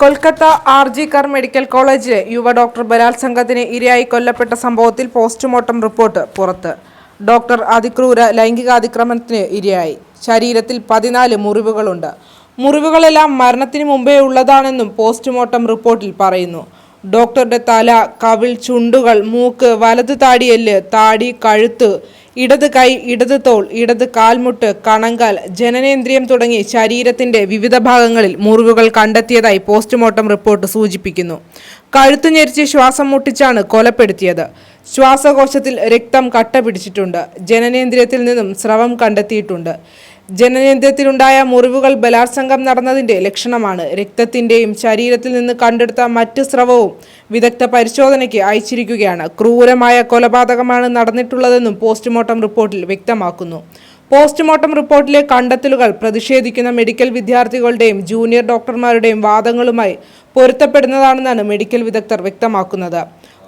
Kolkata ആർ.ജി.കർ medical കോളേജിലെ യുവ doctor ബലാത്സംഗത്തിന് ഇരയായി കൊല്ലപ്പെട്ട സംഭവത്തിൽ പോസ്റ്റ്മോർട്ടം റിപ്പോർട്ട് പുറത്ത്. ഡോക്ടർ അതിക്രൂര ലൈംഗികാതിക്രമണത്തിന് ഇരയായി. ശരീരത്തിൽ 14 മുറിവുകളുണ്ട്. മുറിവുകളെല്ലാം മരണത്തിന് മുമ്പേ ഉള്ളതാണെന്നും പോസ്റ്റ്മോർട്ടം റിപ്പോർട്ടിൽ പറയുന്നു. ഡോക്ടറുടെ തല, കവിൾ, ചുണ്ടുകൾ, മൂക്ക്, വലത് താടിയെല്ല്, താടി, കഴുത്ത്, ഇടത് കൈ, ഇടത് തോൾ, ഇടത് കാൽമുട്ട്, കണങ്കാൽ, ജനനേന്ദ്രിയം തുടങ്ങി ശരീരത്തിന്റെ വിവിധ ഭാഗങ്ങളിൽ മുറിവുകൾ കണ്ടെത്തിയതായി പോസ്റ്റ്മോർട്ടം റിപ്പോർട്ട് സൂചിപ്പിക്കുന്നു. കഴുത്തു ഞെരിച്ച് ശ്വാസം മുട്ടിച്ചാണ് കൊലപ്പെടുത്തിയത്. ശ്വാസകോശത്തിൽ രക്തം കട്ട പിടിച്ചിട്ടുണ്ട്. ജനനേന്ദ്രിയത്തിൽ നിന്നും സ്രവം കണ്ടെത്തിയിട്ടുണ്ട്. ജനനേന്ദ്രിയത്തിലുണ്ടായ മുറിവുകൾ ബലാത്സംഗം നടന്നതിന്റെ ലക്ഷണമാണ്. രക്തത്തിന്റെയും ശരീരത്തിൽ നിന്ന് കണ്ടെടുത്ത മറ്റ് സ്രവവും വിദഗ്ധ പരിശോധനയ്ക്ക് അയച്ചിരിക്കുകയാണ്. ക്രൂരമായ കൊലപാതകമാണ് നടന്നിട്ടുള്ളതെന്നും പോസ്റ്റ്മോർട്ടം റിപ്പോർട്ടിൽ വ്യക്തമാക്കുന്നു. പോസ്റ്റ്മോർട്ടം റിപ്പോർട്ടിലെ കണ്ടെത്തലുകൾ പ്രതിഷേധിക്കുന്ന മെഡിക്കൽ വിദ്യാർത്ഥികളുടെയും ജൂനിയർ ഡോക്ടർമാരുടെയും വാദങ്ങളുമായി പൊരുത്തപ്പെടുന്നതാണെന്നാണ് മെഡിക്കൽ വിദഗ്ധർ വ്യക്തമാക്കുന്നത്.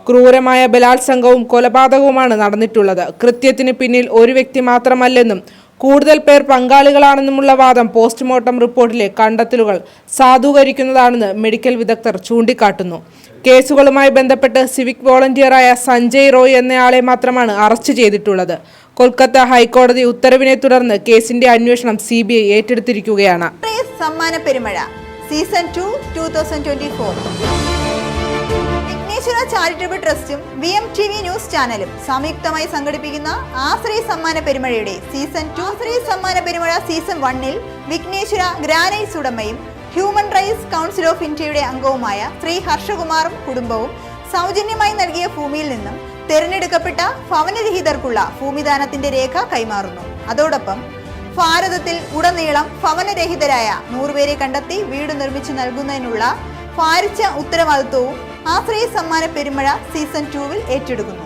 ക്രൂരമായ ബലാത്സംഗവും കൊലപാതകവുമാണ് നടന്നിട്ടുള്ളത്. കൃത്യത്തിന് പിന്നിൽ ഒരു വ്യക്തി മാത്രമല്ലെന്നും കൂടുതൽ പേർ പങ്കാളികളാണെന്നുമുള്ള വാദം പോസ്റ്റ്മോർട്ടം റിപ്പോർട്ടിലെ കണ്ടെത്തലുകൾ സാധൂകരിക്കുന്നതാണെന്ന് മെഡിക്കൽ വിദഗ്ധർ ചൂണ്ടിക്കാട്ടുന്നു. കേസുകളുമായി ബന്ധപ്പെട്ട് സിവിക് വോളണ്ടിയറായ സഞ്ജയ് റോയ് എന്നയാളെ മാത്രമാണ് അറസ്റ്റ് ചെയ്തിട്ടുള്ളത്. കൊൽക്കത്ത ഹൈക്കോടതി ഉത്തരവിനെ തുടർന്ന് കേസിന്റെ അന്വേഷണം CBI ഏറ്റെടുത്തിരിക്കുകയാണ്. സമ്മാന പെരുമഴ സീസൺ 2 2024 ചാരിറ്റബിൾ ട്രസ്റ്റും VMTV ന്യൂസ് ചാനലും സംയുക്തമായി സംഘടിപ്പിക്കുന്ന ആശ്രയ സമ്മാന പെരുമഴയുടെ സീസൺ 2 ആശ്രയ സമ്മാന പെരുമഴ സീസൺ 1-ൽ വിഘ്നേശ്വര ഗ്രാനൈറ്റ്സ് ഉടമയും ഹ്യൂമൻ റൈറ്റ്സ് കൗൺസിൽ ഓഫ് ഇന്ത്യയുടെ അംഗവുമായ ശ്രീ ഹർഷകുമാറും കുടുംബവും സൗജന്യമായി നൽകിയ ഭൂമിയിൽ നിന്നും തിരഞ്ഞെടുക്കപ്പെട്ട ഭവനരഹിതർക്കുള്ള ഭൂമിദാനത്തിന്റെ രേഖ കൈമാറുന്നു. അതോടൊപ്പം ഭാരതത്തിൽ ഉടനീളം ഭവനരഹിതരായ 100 പേരെ കണ്ടെത്തി വീട് നിർമ്മിച്ചു നൽകുന്നതിനുള്ള ഭാരിച്ച ഉത്തരവാദിത്വവും ആശ്രയ സമ്മാന പെരുമഴ സീസൺ 2-ൽ ഏറ്റെടുക്കുന്നു.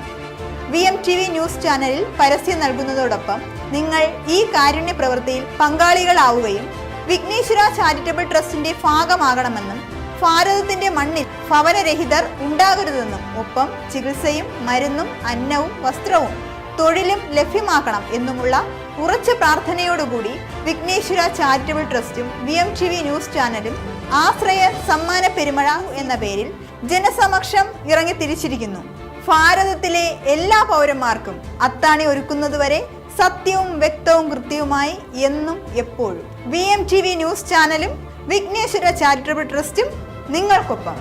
VMTV ന്യൂസ് ചാനലിൽ പരസ്യം നൽകുന്നതോടൊപ്പം നിങ്ങൾ ഈ കാരുണ്യ പ്രവൃത്തിയിൽ പങ്കാളികളാവുകയും വിഘ്നേശ്വര ചാരിറ്റബിൾ ട്രസ്റ്റിന്റെ ഭാഗമാകണമെന്നും ഭാരതത്തിന്റെ മണ്ണിൽ ഭവനരഹിതർ ഉണ്ടാകരുതെന്നും ഒപ്പം ചികിത്സയും മരുന്നും അന്നവും വസ്ത്രവും തൊഴിലും ലഭ്യമാക്കണം എന്നുമുള്ള ഉറച്ച പ്രാർത്ഥനയോടുകൂടി വിഘ്നേശ്വര ചാരിറ്റബിൾ ട്രസ്റ്റും VMTV ന്യൂസ് ചാനലും ആശ്രയ സമ്മാന പെരുമഴ എന്ന പേരിൽ ജനസമക്ഷം ഇറങ്ങി തിരിച്ചിരിക്കുന്നു. ഭാരതത്തിലെ എല്ലാ പൗരന്മാർക്കും അത്താണി ഒരുക്കുന്നതുവരെ സത്യവും വ്യക്തവും കൃത്യവുമായി എന്നും എപ്പോഴും VMTV ന്യൂസ് ചാനലും വിഘ്നേശ്വര ചാരിറ്റബിൾ ട്രസ്റ്റും നിങ്ങൾക്കൊപ്പം.